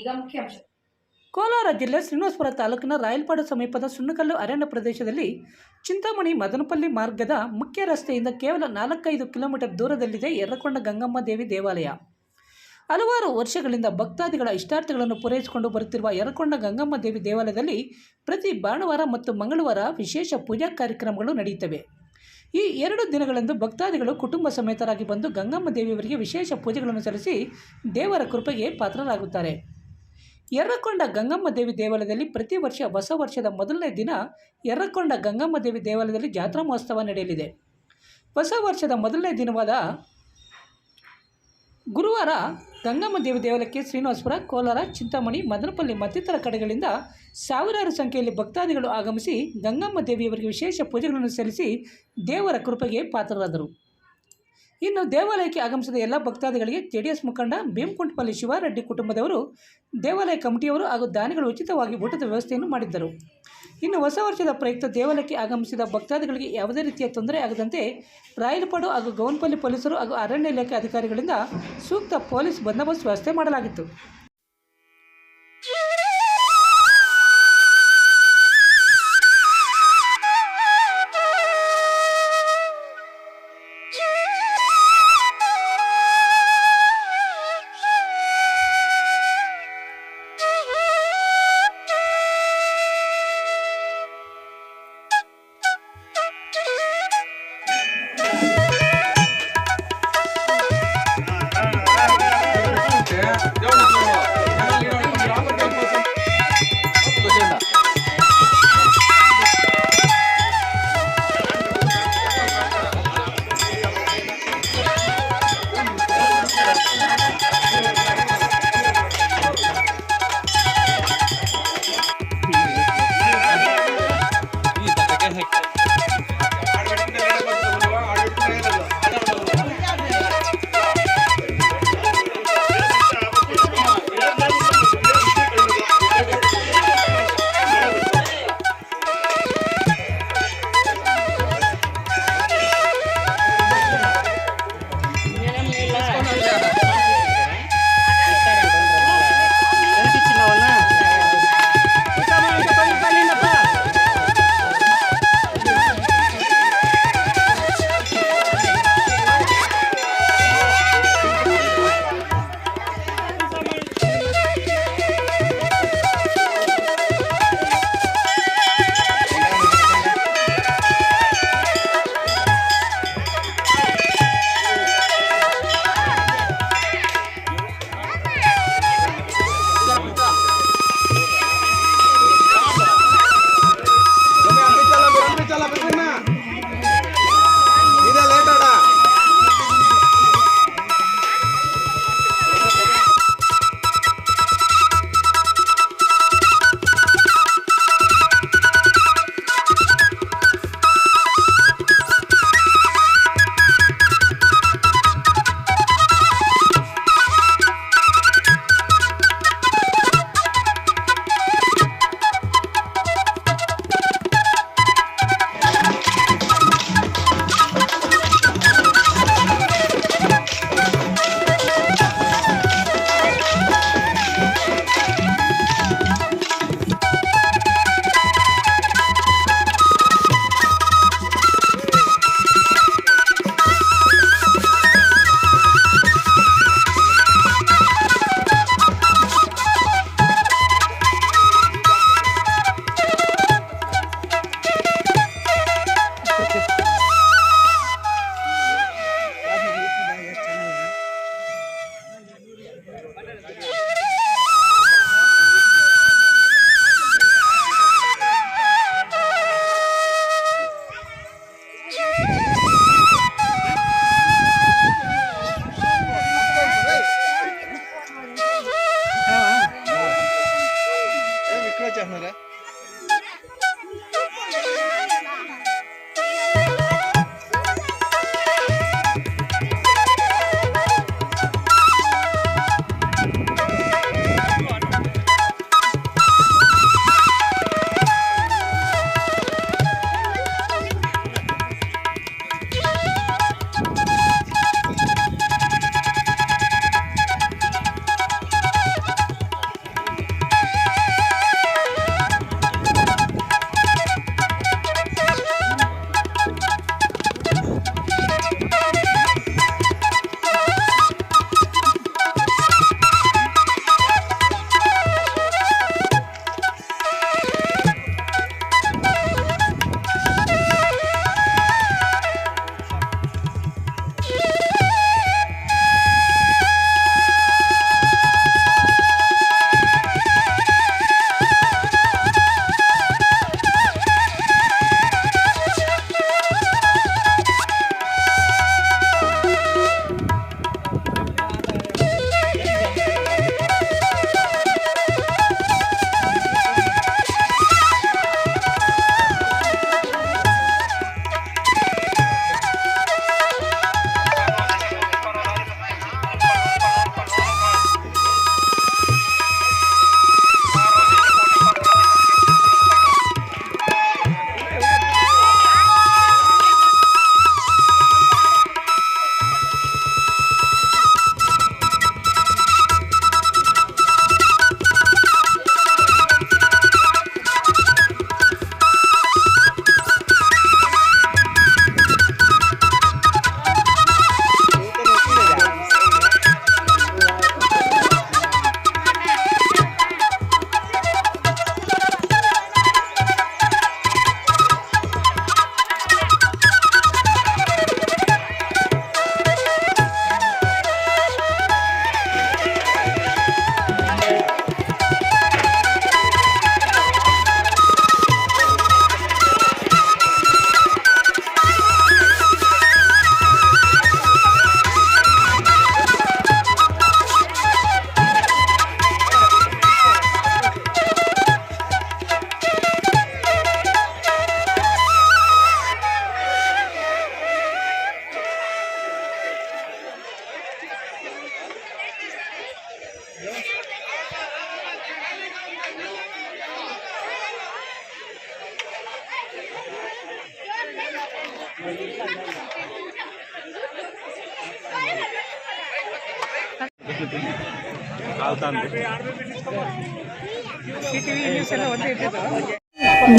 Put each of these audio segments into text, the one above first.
ಈಗ ಮುಖ್ಯಾಂಶ. ಕೋಲಾರ ಜಿಲ್ಲೆ ಶ್ರೀನಿವಾಸಪುರ ತಾಲೂಕಿನ ರಾಯಲಪಾಡು ಸಮೀಪದ ಸುಣ್ಣಕಲ್ಲು ಅರಣ್ಯ ಪ್ರದೇಶದಲ್ಲಿ ಚಿಂತಾಮಣಿ ಮದನಪಲ್ಲಿ ಮಾರ್ಗದ ಮುಖ್ಯ ರಸ್ತೆಯಿಂದ ಕೇವಲ 4-5 ಕಿಲೋಮೀಟರ್ ದೂರದಲ್ಲಿದೆ ಯರ್ರಕೊಂಡ ಗಂಗಮ್ಮ ದೇವಿ ದೇವಾಲಯ. ಹಲವಾರು ವರ್ಷಗಳಿಂದ ಭಕ್ತಾದಿಗಳ ಇಷ್ಟಾರ್ಥಗಳನ್ನು ಪೂರೈಸಿಕೊಂಡು ಬರುತ್ತಿರುವ ಯರ್ರಕೊಂಡ ಗಂಗಮ್ಮ ದೇವಿ ದೇವಾಲಯದಲ್ಲಿ ಪ್ರತಿ ಭಾನುವಾರ ಮತ್ತು ಮಂಗಳವಾರ ವಿಶೇಷ ಪೂಜಾ ಕಾರ್ಯಕ್ರಮಗಳು ನಡೆಯುತ್ತವೆ. ಈ 2 ದಿನಗಳಂದು ಭಕ್ತಾದಿಗಳು ಕುಟುಂಬ ಸಮೇತರಾಗಿ ಬಂದು ಗಂಗಮ್ಮ ದೇವಿಯವರಿಗೆ ವಿಶೇಷ ಪೂಜೆಗಳನ್ನು ಸಲ್ಲಿಸಿ ದೇವರ ಕೃಪೆಗೆ ಪಾತ್ರರಾಗುತ್ತಾರೆ. ಯರ್ರಕೊಂಡ ಗಂಗಮ್ಮ ದೇವಿ ದೇವಾಲಯದಲ್ಲಿ ಪ್ರತಿ ವರ್ಷ ಹೊಸ ವರ್ಷದ ಮೊದಲನೇ ದಿನ ಯರ್ರಕೊಂಡ ಗಂಗಮ್ಮ ದೇವಿ ದೇವಾಲಯದಲ್ಲಿ ಜಾತ್ರಾ ಮಹೋತ್ಸವ ನಡೆಯಲಿದೆ. ಹೊಸ ವರ್ಷದ ಮೊದಲನೇ ದಿನವಾದ ಗುರುವಾರ ಗಂಗಮ್ಮ ದೇವಿ ದೇವಾಲಯಕ್ಕೆ ಶ್ರೀನಿವಾಸಪುರ, ಕೋಲಾರ, ಚಿಂತಾಮಣಿ, ಮದನಪಲ್ಲಿ ಮತ್ತಿತರ ಕಡೆಗಳಿಂದ ಸಾವಿರಾರು ಸಂಖ್ಯೆಯಲ್ಲಿ ಭಕ್ತಾದಿಗಳು ಆಗಮಿಸಿ ಗಂಗಮ್ಮ ದೇವಿಯವರಿಗೆ ವಿಶೇಷ ಪೂಜೆಗಳನ್ನು ಸಲ್ಲಿಸಿ ದೇವರ ಕೃಪೆಗೆ ಪಾತ್ರರಾದರು. ಇನ್ನು ದೇವಾಲಯಕ್ಕೆ ಆಗಮಿಸಿದ ಎಲ್ಲ ಭಕ್ತಾದಿಗಳಿಗೆ ಜೆಡಿಎಸ್ ಮುಖಂಡ ಭೀಮಕುಂಟಪಲ್ಲಿ ಶಿವಾರೆಡ್ಡಿ ಕುಟುಂಬದವರು, ದೇವಾಲಯ ಕಮಿಟಿಯವರು ಹಾಗೂ ದಾನಿಗಳು ಉಚಿತವಾಗಿ ಊಟದ ವ್ಯವಸ್ಥೆಯನ್ನು ಮಾಡಿದ್ದರು. ಇನ್ನು ಹೊಸ ವರ್ಷದ ಪ್ರಯುಕ್ತ ದೇವಾಲಯಕ್ಕೆ ಆಗಮಿಸಿದ ಭಕ್ತಾದಿಗಳಿಗೆ ಯಾವುದೇ ರೀತಿಯ ತೊಂದರೆ ಆಗದಂತೆ ರಾಯಲಪಾಡು ಹಾಗೂ ಗೌನಪಲ್ಲಿ ಪೊಲೀಸರು ಹಾಗೂ ಅರಣ್ಯ ಇಲಾಖೆ ಅಧಿಕಾರಿಗಳಿಂದ ಸೂಕ್ತ ಪೊಲೀಸ್ ಬಂದೋಬಸ್ತ್ ವ್ಯವಸ್ಥೆ ಮಾಡಲಾಗಿತ್ತು.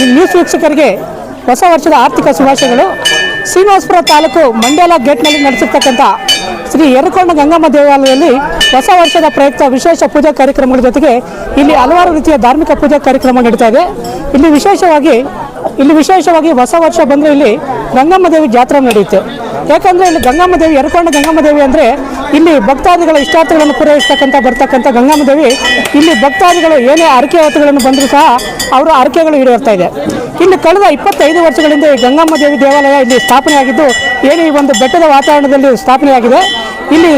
ನ್ಯೂಸ್ ವೀಕ್ಷಕರಿಗೆ ಹೊಸ ವರ್ಷದ ಆರ್ಥಿಕ ಶುಭಾಶಯಗಳು. ಶ್ರೀನಿವಾಸಪುರ ತಾಲೂಕು ಮಂಡ್ಯಾಲ ಗೇಟ್ನಲ್ಲಿ ನಡೆಸಿರ್ತಕ್ಕಂಥ ಶ್ರೀ ಯರ್ರಕೊಂಡ ಗಂಗಮ್ಮ ದೇವಾಲಯದಲ್ಲಿ ಹೊಸ ವರ್ಷದ ಪ್ರಯುಕ್ತ ವಿಶೇಷ ಪೂಜಾ ಕಾರ್ಯಕ್ರಮಗಳ ಜೊತೆಗೆ ಇಲ್ಲಿ ಹಲವಾರು ರೀತಿಯ ಧಾರ್ಮಿಕ ಪೂಜಾ ಕಾರ್ಯಕ್ರಮ ನಡೀತಾ ಇದೆ. ಇಲ್ಲಿ ವಿಶೇಷವಾಗಿ ಹೊಸ ವರ್ಷ ಬಂದರೆ ಇಲ್ಲಿ ಗಂಗಮ್ಮ ದೇವಿ ಜಾತ್ರೆ ನಡೆಯುತ್ತೆ. ಯಾಕಂದರೆ ಇಲ್ಲಿ ಗಂಗಮ್ಮ ದೇವಿ, ಯರ್ರಕೊಂಡ ಗಂಗಮ್ಮ ದೇವಿ ಅಂದರೆ ಇಲ್ಲಿ ಭಕ್ತಾದಿಗಳ ಇಷ್ಟಾರ್ಥಗಳನ್ನು ಪೂರೈಸ್ತಕ್ಕಂಥ ಬರ್ತಕ್ಕಂಥ ಗಂಗಮ್ಮ ದೇವಿ. ಇಲ್ಲಿ ಭಕ್ತಾದಿಗಳು ಏನೇ ಅರಕೆ ಹೊತ್ತುಗಳನ್ನು ಬಂದರೂ ಸಹ ಅವರ ಅರಕೆಗಳು ಈಡೇರ್ತಾ ಇದೆ. ಇಲ್ಲಿ ಕಳೆದ 25 ವರ್ಷಗಳಿಂದ ಈ ಗಂಗಮ್ಮ ದೇವಿ ದೇವಾಲಯ ಇಲ್ಲಿ ಸ್ಥಾಪನೆಯಾಗಿದ್ದು, ಏನು ಈ ಒಂದು ಬೆಟ್ಟದ ವಾತಾವರಣದಲ್ಲಿ ಸ್ಥಾಪನೆಯಾಗಿದೆ. ಇಲ್ಲಿ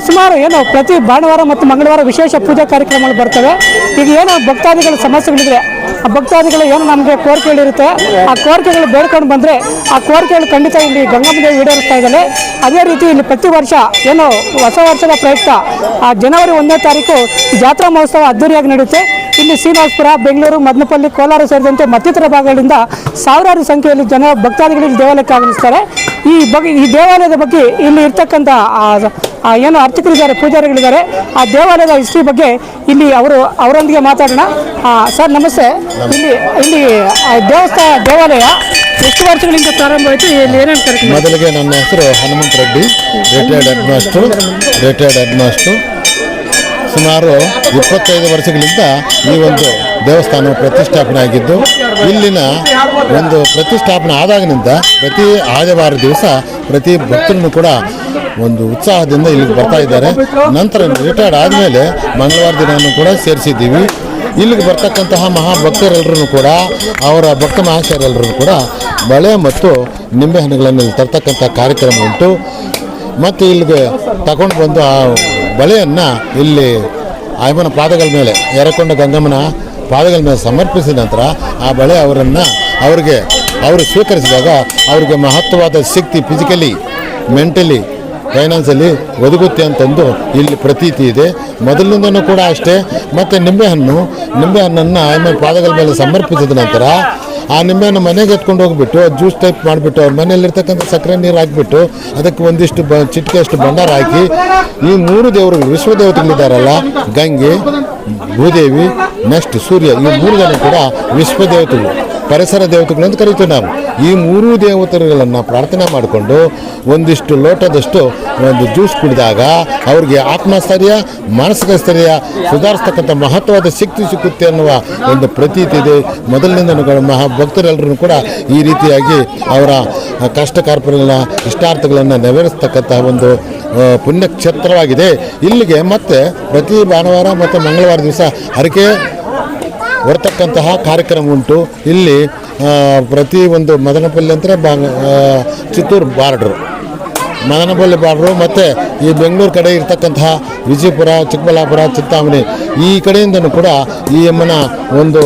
ಸುಮಾರು ಪ್ರತಿ ಭಾನುವಾರ ಮತ್ತು ಮಂಗಳವಾರ ವಿಶೇಷ ಪೂಜಾ ಕಾರ್ಯಕ್ರಮಗಳು ಬರ್ತವೆ. ಈಗ ಏನು ಭಕ್ತಾದಿಗಳ ಸಮಸ್ಯೆಗಳಿದ್ರೆ ಆ ಭಕ್ತಾದಿಗಳು ಏನು ನಮಗೆ ಕೋರಿಕೆಗಳಿರುತ್ತೆ, ಆ ಕೋರಿಕೆಗಳು ಬೇಡ್ಕೊಂಡು ಬಂದರೆ ಆ ಕೋರಿಕೆಗಳು ಖಂಡಿತ ಇಲ್ಲಿ ಗಂಗಮ್ಮ ದೇವಿ ಈಡೇರಿಸ್ತಾ ಇದ್ದಾಳೆ. ಅದೇ ರೀತಿ ಇಲ್ಲಿ ಪ್ರತಿ ವರ್ಷ ಏನು ಹೊಸ ವರ್ಷದ ಪ್ರಯುಕ್ತ ಜನವರಿ 1ನೇ ತಾರೀಕು ಜಾತ್ರಾ ಮಹೋತ್ಸವ ಅದ್ದೂರಿಯಾಗಿ ನಡೆಯುತ್ತೆ. ಇಲ್ಲಿ ಶ್ರೀನಿವಾಸಪುರ, ಬೆಂಗಳೂರು, ಮದನಪಲ್ಲಿ, ಕೋಲಾರ ಸೇರಿದಂತೆ ಮತ್ತಿತರ ಭಾಗಗಳಿಂದ ಸಾವಿರಾರು ಸಂಖ್ಯೆಯಲ್ಲಿ ಭಕ್ತಾದಿಗಳು ಇಲ್ಲಿ ದೇವಾಲಯಕ್ಕೆ ಆಗಮಿಸ್ತಾರೆ. ಈ ದೇವಾಲಯದ ಬಗ್ಗೆ ಇಲ್ಲಿ ಇರ್ತಕ್ಕಂಥ ಏನು ಅರ್ಚಕರಿದ್ದಾರೆ, ಪೂಜಾರಿಗಳಿದ್ದಾರೆ, ಆ ದೇವಾಲಯದ ಹಿಸ್ಟ್ರಿ ಬಗ್ಗೆ ಇಲ್ಲಿ ಅವರೊಂದಿಗೆ ಮಾತಾಡೋಣ. ಸರ್ ನಮಸ್ತೆ. ಇಲ್ಲಿ ದೇವಾಲಯ ಎಷ್ಟು ವರ್ಷಗಳಿಂದ ಪ್ರಾರಂಭವಾಯಿತು? ಇಲ್ಲಿ ಏನೇನು ಕಾರ್ಯಕ್ರಮ? ಮೊದಲಿಗೆ ನನ್ನ ಹೆಸರು Hanumantha Reddy, retired head master. ಸುಮಾರು 25 ವರ್ಷಗಳಿಂದ ಈ ಒಂದು ದೇವಸ್ಥಾನ ಪ್ರತಿಷ್ಠಾಪನೆ ಆಗಿದ್ದು, ಇಲ್ಲಿನ ಒಂದು ಪ್ರತಿಷ್ಠಾಪನೆ ಆದಾಗಿನಿಂದ ಪ್ರತಿ ಆದಿವಾರ ದಿವಸ ಪ್ರತಿ ಭಕ್ತರನ್ನು ಕೂಡ ಒಂದು ಉತ್ಸಾಹದಿಂದ ಇಲ್ಲಿಗೆ ಬರ್ತಾ ಇದ್ದಾರೆ. ನಂತರ ರಿಟೈರ್ಡ್ ಆದಮೇಲೆ ಮಂಗಳವಾರ ದಿನವನ್ನು ಕೂಡ ಸೇರಿಸಿದ್ದೀವಿ. ಇಲ್ಲಿಗೆ ಬರ್ತಕ್ಕಂತಹ ಮಹಾಭಕ್ತರೆಲ್ಲರೂ ಕೂಡ, ಅವರ ಭಕ್ತ ಮಹಾಶಯರೆಲ್ಲರೂ ಕೂಡ ಬಳೆ ಮತ್ತು ನಿಂಬೆಹಣ್ಣುಗಳನ್ನು ತರ್ತಕ್ಕಂಥ ಕಾರ್ಯಕ್ರಮ ಉಂಟು. ಮತ್ತು ಇಲ್ಲಿಗೆ ತಗೊಂಡು ಬಂದು ಆ ಬಳೆಯನ್ನು ಇಲ್ಲಿ ಆಯಮ್ಮನ ಪಾದಗಳ ಮೇಲೆ, ಯರ್ರಕೊಂಡ ಗಂಗಮ್ಮನ ಪಾದಗಳ ಮೇಲೆ ಸಮರ್ಪಿಸಿದ ನಂತರ ಆ ಬಳೆ ಅವರು ಸ್ವೀಕರಿಸಿದಾಗ ಅವರಿಗೆ ಮಹತ್ವವಾದ ಶಕ್ತಿ ಫಿಸಿಕಲಿ, ಮೆಂಟಲಿ, ಫೈನಾನ್ಸಲ್ಲಿ ಒದಗುತ್ತೆ ಅಂತಂದು ಇಲ್ಲಿ ಪ್ರತೀತಿ ಇದೆ. ಮೊದಲಿನಿಂದನೂ ಕೂಡ ಅಷ್ಟೇ. ಮತ್ತು ನಿಂಬೆಹಣ್ಣನ್ನು ಆಯಮ್ಮನ ಪಾದಗಳ ಮೇಲೆ ಸಮರ್ಪಿಸಿದ ನಂತರ ಆ ನಿಂಬೆಹಣ್ಣು ಮನೆಗೆ ಎತ್ಕೊಂಡು ಹೋಗಿಬಿಟ್ಟು ಜ್ಯೂಸ್ ಟೈಪ್ ಮಾಡಿಬಿಟ್ಟು ಅವ್ರ ಮನೆಯಲ್ಲಿರ್ತಕ್ಕಂಥ ಸಕ್ಕರೆ ನೀರು ಹಾಕಿಬಿಟ್ಟು ಅದಕ್ಕೆ ಒಂದಿಷ್ಟು ಚಿಟಿಕೆಯಷ್ಟು ಭಂಡಾರ ಹಾಕಿ ಈ 3 ದೇವರುಗಳು, ವಿಶ್ವದೇವತೆಗಳಿದ್ದಾರಲ್ಲ, ಗಂಗೆ, ಭೂದೇವಿ, ನೆಕ್ಸ್ಟ್ ಸೂರ್ಯ, ಈ 3 ಜನ ಕೂಡ ವಿಶ್ವದೇವತೆಗಳು, ಪರಿಸರ ದೇವತೆಗಳು ಅಂತ ಕರಿತೀವಿ ನಾವು. ಈ 3 ದೇವತೆಗಳನ್ನು ಪ್ರಾರ್ಥನೆ ಮಾಡಿಕೊಂಡು ಒಂದಿಷ್ಟು ಲೋಟದಷ್ಟು ಒಂದು ಜ್ಯೂಸ್ ಕುಡಿದಾಗ ಅವ್ರಿಗೆ ಆತ್ಮಸ್ಥೈರ್ಯ, ಮಾನಸಿಕ ಸ್ಥೈರ್ಯ ಸುಧಾರಿಸ್ತಕ್ಕಂಥ ಮಹತ್ವದ ಶಕ್ತಿ ಸಿಕ್ಕುತ್ತೆ ಅನ್ನುವ ಒಂದು ಪ್ರತೀತಿ ಇದೆ. ಮೊದಲಿನಿಂದ ಭಕ್ತರೆಲ್ಲರೂ ಕೂಡ ಈ ರೀತಿಯಾಗಿ ಅವರ ಕಷ್ಟ ಕಾರ್ಪಣ್ಯಗಳನ್ನ, ಇಷ್ಟಾರ್ಥಗಳನ್ನು ನೆರವೇರಿಸ್ತಕ್ಕಂಥ ಒಂದು ಪುಣ್ಯಕ್ಷೇತ್ರವಾಗಿದೆ. ಇಲ್ಲಿಗೆ ಮತ್ತೆ ಪ್ರತಿ ಭಾನುವಾರ ಮತ್ತು ಮಂಗಳವಾರ ದಿವಸ ಹರಕೆ ಹೊರತಕ್ಕಂತಹ ಕಾರ್ಯಕ್ರಮ ಉಂಟು. ಇಲ್ಲಿ ಪ್ರತಿ ಒಂದು ಮದನಪಲ್ಲಿ ಅಂದರೆ ಚಿತ್ತೂರು ಬಾರ್ಡ್ರು, ಮದನಪಲ್ಲಿ ಬಾರ್ಡ್ರು ಮತ್ತು ಈ ಬೆಂಗಳೂರು ಕಡೆ ಇರ್ತಕ್ಕಂತಹ ವಿಜಯಪುರ, ಚಿಕ್ಕಬಳ್ಳಾಪುರ, ಚಿಂತಾಮಣಿ ಈ ಕಡೆಯಿಂದನೂ ಕೂಡ ಈ ಅಮ್ಮನ ಒಂದು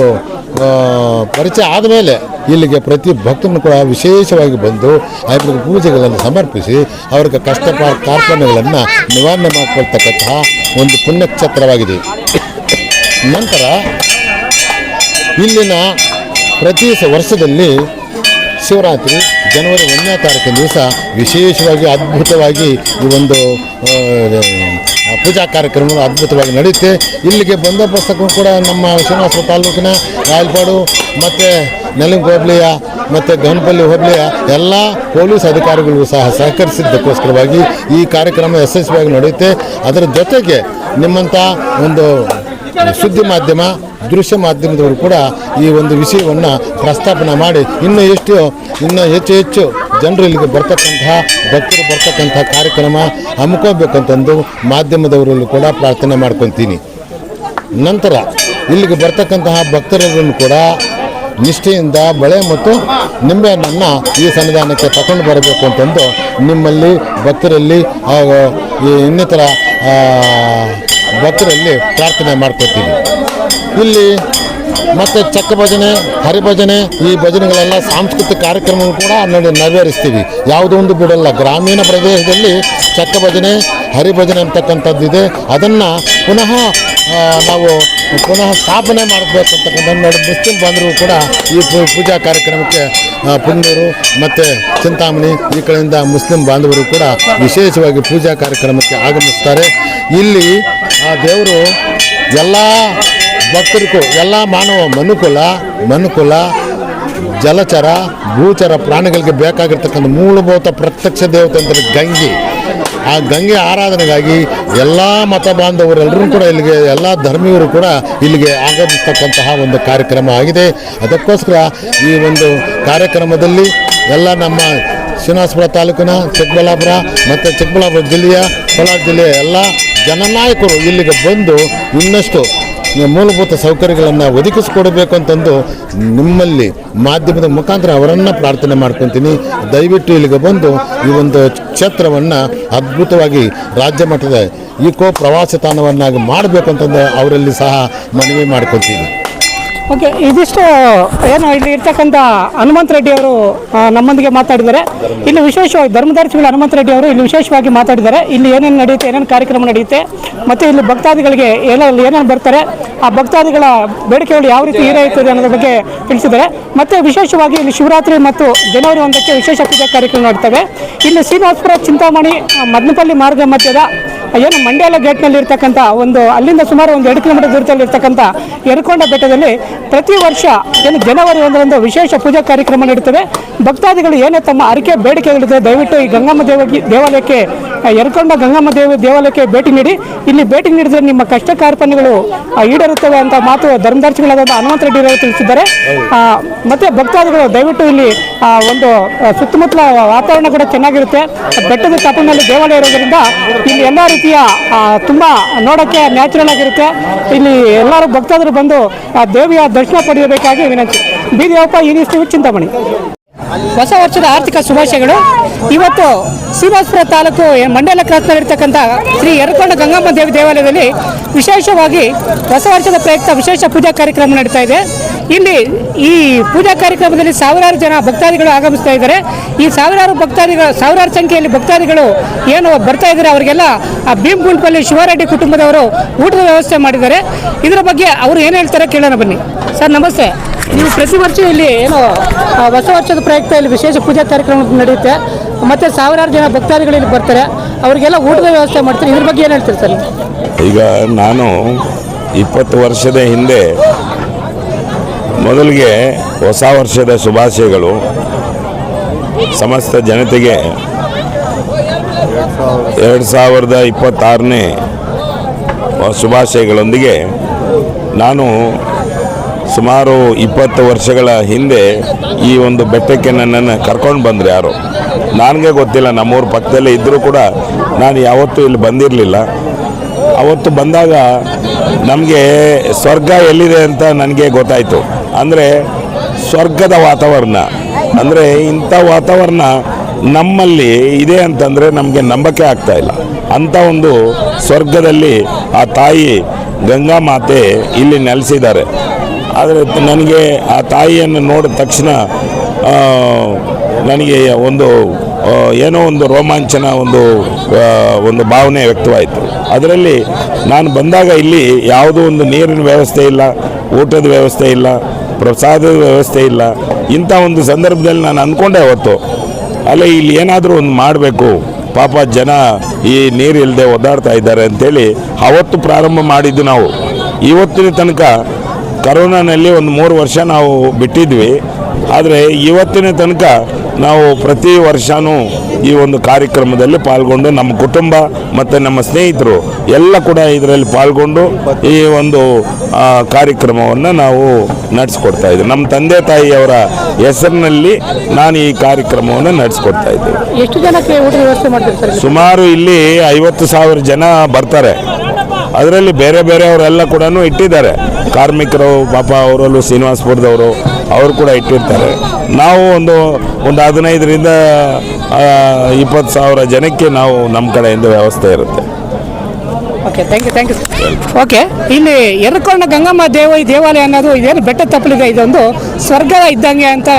ಪರಿಚಯ ಆದಮೇಲೆ ಇಲ್ಲಿಗೆ ಪ್ರತಿ ಭಕ್ತನು ಕೂಡ ವಿಶೇಷವಾಗಿ ಬಂದು ಅವರಿಗೆ ಪೂಜೆಗಳನ್ನು ಸಮರ್ಪಿಸಿ ಅವ್ರಿಗೆ ಕಷ್ಟ ಕಾರ್ಪಣ್ಯಗಳನ್ನು ನಿವಾರಣೆ ಮಾಡಿಕೊಳ್ತಕ್ಕಂತಹ ಒಂದು ಪುಣ್ಯಕ್ಷೇತ್ರವಾಗಿದೆ. ನಂತರ ಇಲ್ಲಿನ ಪ್ರತಿ ವರ್ಷದಲ್ಲಿ ಶಿವರಾತ್ರಿ ಜನವರಿ 1ನೇ ತಾರೀಕಿನ ದಿವಸ ವಿಶೇಷವಾಗಿ ಅದ್ಭುತವಾಗಿ ಈ ಒಂದು ಪೂಜಾ ಕಾರ್ಯಕ್ರಮಗಳು ಅದ್ಭುತವಾಗಿ ನಡೆಯುತ್ತೆ. ಇಲ್ಲಿಗೆ ಬಂದೋಬಸ್ತಕ್ಕೂ ಕೂಡ ನಮ್ಮ ಶ್ರೀನಿವಾಸಪುರ ತಾಲೂಕಿನ ರಾಯಲಪಾಡು ಮತ್ತು ನೆಲಂಗ ಹೋಬಳಿಯ ಮತ್ತು ಗಹನಪಲ್ಲಿ ಹೋಬಳಿಯ ಎಲ್ಲ ಪೊಲೀಸ್ ಅಧಿಕಾರಿಗಳು ಸಹ ಸಹಕರಿಸಿದ್ದಕ್ಕೋಸ್ಕರವಾಗಿ ಈ ಕಾರ್ಯಕ್ರಮ ಯಶಸ್ವಿಯಾಗಿ ನಡೆಯುತ್ತೆ. ಅದರ ಜೊತೆಗೆ ನಿಮ್ಮಂಥ ಒಂದು ಸುದ್ದಿ ಮಾಧ್ಯಮ, ದೃಶ್ಯ ಮಾಧ್ಯಮದವರು ಕೂಡ ಈ ಒಂದು ವಿಷಯವನ್ನು ಪ್ರಸ್ತಾಪನೆ ಮಾಡಿ ಇನ್ನೂ ಹೆಚ್ಚು ಜನರು ಇಲ್ಲಿಗೆ ಭಕ್ತರು ಬರ್ತಕ್ಕಂತಹ ಕಾರ್ಯಕ್ರಮ ಹಮ್ಮಿಕೋಬೇಕಂತಂದು ಮಾಧ್ಯಮದವರಲ್ಲೂ ಕೂಡ ಪ್ರಾರ್ಥನೆ ಮಾಡ್ಕೊತೀನಿ. ನಂತರ ಇಲ್ಲಿಗೆ ಬರ್ತಕ್ಕಂತಹ ಭಕ್ತರನ್ನು ಕೂಡ ನಿಷ್ಠೆಯಿಂದ ಬಳೆ ಮತ್ತು ನಿಂಬೆಹಣ್ಣನ್ನು ಈ ಸನ್ನಿಧಾನಕ್ಕೆ ತಗೊಂಡು ಬರಬೇಕು ಅಂತಂದು ನಿಮ್ಮಲ್ಲಿ ಭಕ್ತರಲ್ಲಿ ಇನ್ನಿತರ ಭಕ್ತರಲ್ಲಿ ಪ್ರಾರ್ಥನೆ ಮಾಡ್ಕೊತೀವಿ. ಇಲ್ಲಿ ಮತ್ತು ಚಕ್ಕ ಭಜನೆ, ಹರಿಭಜನೆ, ಈ ಭಜನೆಗಳೆಲ್ಲ ಸಾಂಸ್ಕೃತಿಕ ಕಾರ್ಯಕ್ರಮ ಕೂಡ ನೆರವೇರಿಸ್ತೀವಿ. ಯಾವುದೋ ಒಂದು ಬಿಡಲ್ಲ. ಗ್ರಾಮೀಣ ಪ್ರದೇಶದಲ್ಲಿ ಚಕ್ಕ ಭಜನೆ, ಹರಿಭಜನೆ ಅಂತಕ್ಕಂಥದ್ದಿದೆ. ಅದನ್ನು ನಾವು ಪುನಃ ಸ್ಥಾಪನೆ ಮಾಡಬೇಕು ಅಂತಕ್ಕಂಥ ಮುಸ್ಲಿಂ ಬಾಂಧವರು ಕೂಡ ಈ ಪೂಜಾ ಕಾರ್ಯಕ್ರಮಕ್ಕೆ ಪುಣ್ಣೂರು ಮತ್ತು ಚಿಂತಾಮಣಿ ಈ ಕಡೆಯಿಂದ ಮುಸ್ಲಿಂ ಬಾಂಧವರು ಕೂಡ ವಿಶೇಷವಾಗಿ ಪೂಜಾ ಕಾರ್ಯಕ್ರಮಕ್ಕೆ ಆಗಮಿಸ್ತಾರೆ. ಇಲ್ಲಿ ಆ ದೇವರು ಎಲ್ಲ ಭಕ್ತರಿಗೂ, ಎಲ್ಲ ಮಾನವ ಮನುಕುಲ ಜಲಚರ ಭೂಚರ ಪ್ರಾಣಿಗಳಿಗೆ ಬೇಕಾಗಿರ್ತಕ್ಕಂಥ ಮೂಲಭೂತ ಪ್ರತ್ಯಕ್ಷ ದೇವತೆ ಅಂದರೆ ಗಂಗೆ. ಆ ಗಂಗೆ ಆರಾಧನೆಗಾಗಿ ಎಲ್ಲ ಮತ ಬಾಂಧವರೆಲ್ಲರೂ ಕೂಡ ಇಲ್ಲಿಗೆ, ಎಲ್ಲ ಧರ್ಮೀಯರು ಕೂಡ ಇಲ್ಲಿಗೆ ಆಗಮಿಸ್ತಕ್ಕಂತಹ ಒಂದು ಕಾರ್ಯಕ್ರಮ ಆಗಿದೆ. ಅದಕ್ಕೋಸ್ಕರ ಈ ಒಂದು ಕಾರ್ಯಕ್ರಮದಲ್ಲಿ ಎಲ್ಲ ನಮ್ಮ ಶ್ರೀನಿವಾಸಪುರ ತಾಲೂಕಿನ ಚಿಕ್ಕಬಳ್ಳಾಪುರ ಮತ್ತು ಚಿಕ್ಕಬಳ್ಳಾಪುರ ಜಿಲ್ಲೆಯ, ಕೋಲಾರ ಜಿಲ್ಲೆಯ ಎಲ್ಲ ಜನನಾಯಕರು ಇಲ್ಲಿಗೆ ಬಂದು ಇನ್ನಷ್ಟು ಮೂಲಭೂತ ಸೌಕರ್ಯಗಳನ್ನು ಒದಗಿಸಿಕೊಡಬೇಕು ಅಂತಂದು ನಿಮ್ಮಲ್ಲಿ ಮಾಧ್ಯಮದ ಮುಖಾಂತರ ಅವರನ್ನು ಪ್ರಾರ್ಥನೆ ಮಾಡ್ಕೊತೀನಿ. ದಯವಿಟ್ಟು ಇಲ್ಲಿಗೆ ಬಂದು ಈ ಒಂದು ಕ್ಷೇತ್ರವನ್ನು ಅದ್ಭುತವಾಗಿ ರಾಜ್ಯ ಮಟ್ಟದ ಈಕೋ ಪ್ರವಾಸಿ ತಾಣವನ್ನಾಗಿ ಮಾಡಬೇಕು ಅಂತಂದು ಅವರಲ್ಲಿ ಸಹ ಮನವಿ ಮಾಡ್ಕೊತೀನಿ. ಓಕೆ, ಇದಿಷ್ಟು ಏನು ಇಲ್ಲಿ ಇರ್ತಕ್ಕಂಥ ಹನುಮಂತ ರೆಡ್ಡಿ ಅವರು ನಮ್ಮೊಂದಿಗೆ ಮಾತಾಡಿದ್ದಾರೆ. ಇಲ್ಲಿ ವಿಶೇಷವಾಗಿ ಧರ್ಮದರ್ಶಿಗಳು ಹನುಮಂತ ರೆಡ್ಡಿ ಅವರು ಇಲ್ಲಿ ವಿಶೇಷವಾಗಿ ಮಾತಾಡಿದ್ದಾರೆ. ಇಲ್ಲಿ ಏನೇನು ನಡೆಯುತ್ತೆ, ಏನೇನು ಕಾರ್ಯಕ್ರಮ ನಡೆಯುತ್ತೆ, ಮತ್ತು ಇಲ್ಲಿ ಭಕ್ತಾದಿಗಳಿಗೆ ಏನೇನು ಬರ್ತಾರೆ, ಆ ಭಕ್ತಾದಿಗಳ ಬೇಡಿಕೆಗಳು ಯಾವ ರೀತಿ ಈಡೇರುತ್ತದೆ ಅನ್ನೋದ್ರ ಬಗ್ಗೆ ತಿಳಿಸಿದ್ದಾರೆ. ಮತ್ತು ವಿಶೇಷವಾಗಿ ಇಲ್ಲಿ ಶಿವರಾತ್ರಿ ಮತ್ತು ಜನವರಿ 1ಕ್ಕೆ ವಿಶೇಷ ಪೂಜಾ ಕಾರ್ಯಕ್ರಮ ನಡೀತವೆ. ಇಲ್ಲಿ ಶ್ರೀನಿವಾಸಪುರ ಚಿಂತಾಮಣಿ ಮದನಪಲ್ಲಿ ಮಾರ್ಗ ಮಧ್ಯದ ಏನು ಮಂಡ್ಯಾಲ ಗೇಟ್ನಲ್ಲಿ ಇರ್ತಕ್ಕಂಥ ಒಂದು, ಅಲ್ಲಿಂದ ಸುಮಾರು 2 ಕಿಲೋಮೀಟರ್ ದೂರದಲ್ಲಿ ಇರ್ತಕ್ಕಂಥ ಯರಕೊಂಡ ಬೆಟ್ಟದಲ್ಲಿ ಪ್ರತಿ ವರ್ಷ ಏನು ಜನವರಿ 1ರಂದು ವಿಶೇಷ ಪೂಜಾ ಕಾರ್ಯಕ್ರಮ ನಡೀತದೆ. ಭಕ್ತಾದಿಗಳು ಏನೇ ತಮ್ಮ ಅರಿಕೆ ಬೇಡಿಕೆಗಳಿದೆ ದಯವಿಟ್ಟು ಈ ಗಂಗಮ್ಮ ದೇವಾಲಯಕ್ಕೆ, ಯರಕೊಂಡ ಗಂಗಮ್ಮ ದೇವಾಲಯಕ್ಕೆ ಭೇಟಿ ನೀಡಿ. ಇಲ್ಲಿ ಭೇಟಿ ನೀಡಿದರೆ ನಿಮ್ಮ ಕಷ್ಟ ಕಾರ್ಪಣ್ಯಗಳು ಈಡೇರುತ್ತವೆ ಅಂತ ಮಾತು ಧರ್ಮದರ್ಶಿಗಳಾದ ಹನುಮಂತ ರೆಡ್ಡಿ ಅವರು ತಿಳಿಸಿದ್ದಾರೆ. ಮತ್ತು ಭಕ್ತಾದಿಗಳು ದಯವಿಟ್ಟು ಇಲ್ಲಿ ಒಂದು ಸುತ್ತಮುತ್ತಲ ವಾತಾವರಣ ಕೂಡ ಚೆನ್ನಾಗಿರುತ್ತೆ. ಬೆಟ್ಟದ ತಪ್ಪಲಿನಲ್ಲಿ ದೇವಾಲಯ ಇರೋದ್ರಿಂದ ಇಲ್ಲಿ ಎಲ್ಲ ರೀತಿಯ ತುಂಬ ನೋಡೋಕ್ಕೆ ನ್ಯಾಚುರಲ್ ಆಗಿರುತ್ತೆ. ಇಲ್ಲಿ ಎಲ್ಲರೂ ಭಕ್ತಾದರು ಬಂದು ದೇವಿಯ ದರ್ಶನ ಪಡೆಯಬೇಕಾಗಿ ವಿನಂತಿ. ಬೀದಿಯಪ್ಪ, ಈ ನ್ಯೂಸ್ ಚಿಂತಾಮಣಿ. ಹೊಸ ವರ್ಷದ ಆರ್ಥಿಕ ಶುಭಾಶಯಗಳು. ಇವತ್ತು ಶ್ರೀನಿವಾಸಪುರ ತಾಲೂಕು ಮಂಡ್ಯಾಲ ಕ್ರಾಸ್ನಲ್ಲಿರ್ತಕ್ಕಂಥ ಶ್ರೀ ಯರಕೊಂಡ ಗಂಗಮ್ಮ ದೇವಿ ದೇವಾಲಯದಲ್ಲಿ ವಿಶೇಷವಾಗಿ ಹೊಸ ವರ್ಷದ ಪ್ರಯುಕ್ತ ವಿಶೇಷ ಪೂಜಾ ಕಾರ್ಯಕ್ರಮ ನಡೀತಾ ಇದೆ. ಇಲ್ಲಿ ಈ ಪೂಜಾ ಕಾರ್ಯಕ್ರಮದಲ್ಲಿ ಸಾವಿರಾರು ಜನ ಭಕ್ತಾದಿಗಳು ಆಗಮಿಸ್ತಾ ಇದ್ದಾರೆ. ಈ ಸಾವಿರಾರು ಸಂಖ್ಯೆಯಲ್ಲಿ ಭಕ್ತಾದಿಗಳು ಏನು ಬರ್ತಾ ಇದ್ದಾರೆ ಅವರಿಗೆಲ್ಲ ಆ ಭೀಮಗುಂಟಪಲ್ಲಿ ಶಿವಾರೆಡ್ಡಿ ಕುಟುಂಬದವರು ಊಟದ ವ್ಯವಸ್ಥೆ ಮಾಡಿದ್ದಾರೆ. ಇದರ ಬಗ್ಗೆ ಅವರು ಏನು ಹೇಳ್ತಾರೆ ಕೇಳೋಣ ಬನ್ನಿ. ಸರ್ ನಮಸ್ತೆ. ನೀವು ಪ್ರತಿ ವರ್ಷ ಇಲ್ಲಿ ಏನು ಹೊಸ ವರ್ಷದ ಪ್ರಯುಕ್ತ ಇಲ್ಲಿ ವಿಶೇಷ ಪೂಜಾ ಕಾರ್ಯಕ್ರಮ ನಡೆಯುತ್ತೆ, ಮತ್ತು ಸಾವಿರಾರು ಜನ ಭಕ್ತಾದಿಗಳು ಇಲ್ಲಿ ಬರ್ತಾರೆ, ಅವರಿಗೆಲ್ಲ ಊಟದ ವ್ಯವಸ್ಥೆ ಮಾಡ್ತಾರೆ. ಇದ್ರ ಬಗ್ಗೆ ಏನು ಹೇಳ್ತೀರಿ ಸರ್? ಈಗ ನಾನು 20 ವರ್ಷದ ಹಿಂದೆ ಮೊದಲಿಗೆ ಹೊಸ ವರ್ಷದ ಶುಭಾಶಯಗಳು ಸಮಸ್ತ ಜನತೆಗೆ. 2026ನೇ ಶುಭಾಶಯಗಳೊಂದಿಗೆ ನಾನು ಸುಮಾರು 20 ವರ್ಷಗಳ ಹಿಂದೆ ಈ ಒಂದು ಬೆಟ್ಟಕ್ಕೆ ನನ್ನನ್ನು ಕರ್ಕೊಂಡು ಬಂದರೆ ಯಾರು, ನನಗೆ ಗೊತ್ತಿಲ್ಲ. ನಮ್ಮೂರ ಪಕ್ಕದಲ್ಲೇ ಇದ್ದರೂ ಕೂಡ ನಾನು ಯಾವತ್ತೂ ಇಲ್ಲಿ ಬಂದಿರಲಿಲ್ಲ. ಅವತ್ತು ಬಂದಾಗ ನಮಗೆ ಸ್ವರ್ಗ ಎಲ್ಲಿದೆ ಅಂತ ನನಗೆ ಗೊತ್ತಾಯಿತು. ಅಂದರೆ ಸ್ವರ್ಗದ ವಾತಾವರಣ, ಅಂದರೆ ಇಂಥ ವಾತಾವರಣ ನಮ್ಮಲ್ಲಿ ಇದೆ ಅಂತಂದರೆ ನಮಗೆ ನಂಬಕ್ಕೆ ಆಗ್ತಾಯಿಲ್ಲ. ಅಂಥ ಒಂದು ಸ್ವರ್ಗದಲ್ಲಿ ಆ ತಾಯಿ ಗಂಗಾ ಮಾತೆ ಇಲ್ಲಿ ನೆಲೆಸಿದ್ದಾರೆ. ಆದರೆ ನನಗೆ ಆ ತಾಯಿಯನ್ನು ನೋಡಿದ ತಕ್ಷಣ ನನಗೆ ಏನೋ ಒಂದು ರೋಮಾಂಚನ, ಒಂದು ಭಾವನೆ ವ್ಯಕ್ತವಾಯಿತು. ಅದರಲ್ಲಿ ನಾನು ಬಂದಾಗ ಇಲ್ಲಿ ಯಾವುದೋ ಒಂದು ನೀರಿನ ವ್ಯವಸ್ಥೆ ಇಲ್ಲ, ಊಟದ ವ್ಯವಸ್ಥೆ ಇಲ್ಲ, ಪ್ರಸಾದದ ವ್ಯವಸ್ಥೆ ಇಲ್ಲ. ಇಂಥ ಒಂದು ಸಂದರ್ಭದಲ್ಲಿ ನಾನು ಅಂದ್ಕೊಂಡೆ ಅವತ್ತು, ಅಲ್ಲೇ ಇಲ್ಲಿ ಏನಾದರೂ ಒಂದು ಮಾಡಬೇಕು, ಪಾಪ ಜನ ಈ ನೀರು ಇಲ್ಲದೆ ಒದ್ದಾಡ್ತಾ ಇದ್ದಾರೆ ಅಂತೇಳಿ ಅವತ್ತು ಪ್ರಾರಂಭ ಮಾಡಿದ್ದು ನಾವು. ಇವತ್ತಿನ ತನಕ ಕರೋನಾನಲ್ಲಿ ಒಂದು 3 ವರ್ಷ ನಾವು ಬಿಟ್ಟಿದ್ವಿ. ಆದರೆ ಇವತ್ತಿನ ತನಕ ನಾವು ಪ್ರತಿ ವರ್ಷವೂ ಈ ಒಂದು ಕಾರ್ಯಕ್ರಮದಲ್ಲಿ ಪಾಲ್ಗೊಂಡು ನಮ್ಮ ಕುಟುಂಬ ಮತ್ತು ನಮ್ಮ ಸ್ನೇಹಿತರು ಎಲ್ಲ ಕೂಡ ಇದರಲ್ಲಿ ಪಾಲ್ಗೊಂಡು ಈ ಒಂದು ಕಾರ್ಯಕ್ರಮವನ್ನು ನಾವು ನಡೆಸ್ಕೊಡ್ತಾ ಇದ್ದೀವಿ. ನಮ್ಮ ತಂದೆ ತಾಯಿಯವರ ಹೆಸರಿನಲ್ಲಿ ನಾನು ಈ ಕಾರ್ಯಕ್ರಮವನ್ನು ನಡೆಸ್ಕೊಡ್ತಾ ಇದ್ದೇವೆ. ಎಷ್ಟು ಜನಕ್ಕೆ ಊಟದ ವ್ಯವಸ್ಥೆ ಮಾಡ್ತಾರೆ? ಸುಮಾರು ಇಲ್ಲಿ 50,000 ಜನ ಬರ್ತಾರೆ. ಅದರಲ್ಲಿ ಬೇರೆ ಬೇರೆಯವರೆಲ್ಲ ಕೂಡ ಇಟ್ಟಿದ್ದಾರೆ. ಕಾರ್ಮಿಕರು ಪಾಪ ಅವರಲ್ಲೂ ಶ್ರೀನಿವಾಸಪುರದವರು ಅವರು ಕೂಡ ಇಟ್ಟಿರ್ತಾರೆ. ನಾವು ಒಂದು 15ರಿಂದ 20,000 ಜನಕ್ಕೆ ನಾವು ನಮ್ಮ ಕಡೆಯಿಂದ ವ್ಯವಸ್ಥೆ ಇರುತ್ತೆ. ಓಕೆ ಥ್ಯಾಂಕ್ ಯು ಓಕೆ, ಇಲ್ಲಿ ಯರ್ರಕೊಂಡ ಗಂಗಮ್ಮ ದೇವಾಲಯ ಅನ್ನೋದು ಇದೇನು ಬೆಟ್ಟ ತಪ್ಪಲಿದೆ, ಇದೊಂದು ಸ್ವರ್ಗ ಇದ್ದಂಗೆ ಅಂತ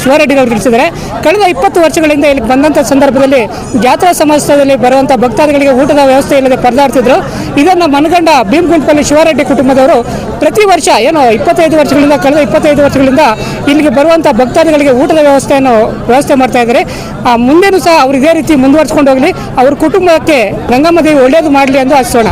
ಶಿವರೆಡ್ಡಿಗಳು ತಿಳಿಸಿದ್ದಾರೆ. ಕಳೆದ 20 ವರ್ಷಗಳಿಂದ ಇಲ್ಲಿ ಬಂದಂಥ ಸಂದರ್ಭದಲ್ಲಿ ಜಾತ್ರಾ ಸಮಾವೇಶದಲ್ಲಿ ಬರುವಂಥ ಭಕ್ತಾದಿಗಳಿಗೆ ಊಟದ ವ್ಯವಸ್ಥೆ ಇಲ್ಲದೆ ಪರದಾಡ್ತಿದ್ರು. ಇದನ್ನು ಮನಗಂಡ ಭೀಮಗುಂಟಪಲ್ಲಿ ಶಿವರೆಡ್ಡಿ ಕುಟುಂಬದವರು ಪ್ರತಿ ವರ್ಷ ಕಳೆದ 25 ವರ್ಷಗಳಿಂದ ಇಲ್ಲಿಗೆ ಬರುವಂಥ ಭಕ್ತಾದಿಗಳಿಗೆ ಊಟದ ವ್ಯವಸ್ಥೆ ಮಾಡ್ತಾ ಇದ್ದಾರೆ. ಮುಂದೇನೂ ಸಹ ಅವ್ರು ಇದೇ ರೀತಿ ಮುಂದುವರ್ಸ್ಕೊಂಡು ಹೋಗಲಿ, ಅವ್ರ ಕುಟುಂಬಕ್ಕೆ ಗಂಗಮ್ಮ ದೇವಿ ಒಳ್ಳೆಯದು ಮಾಡಲಿ ಎಂದು ಆಶಿಸೋಣ.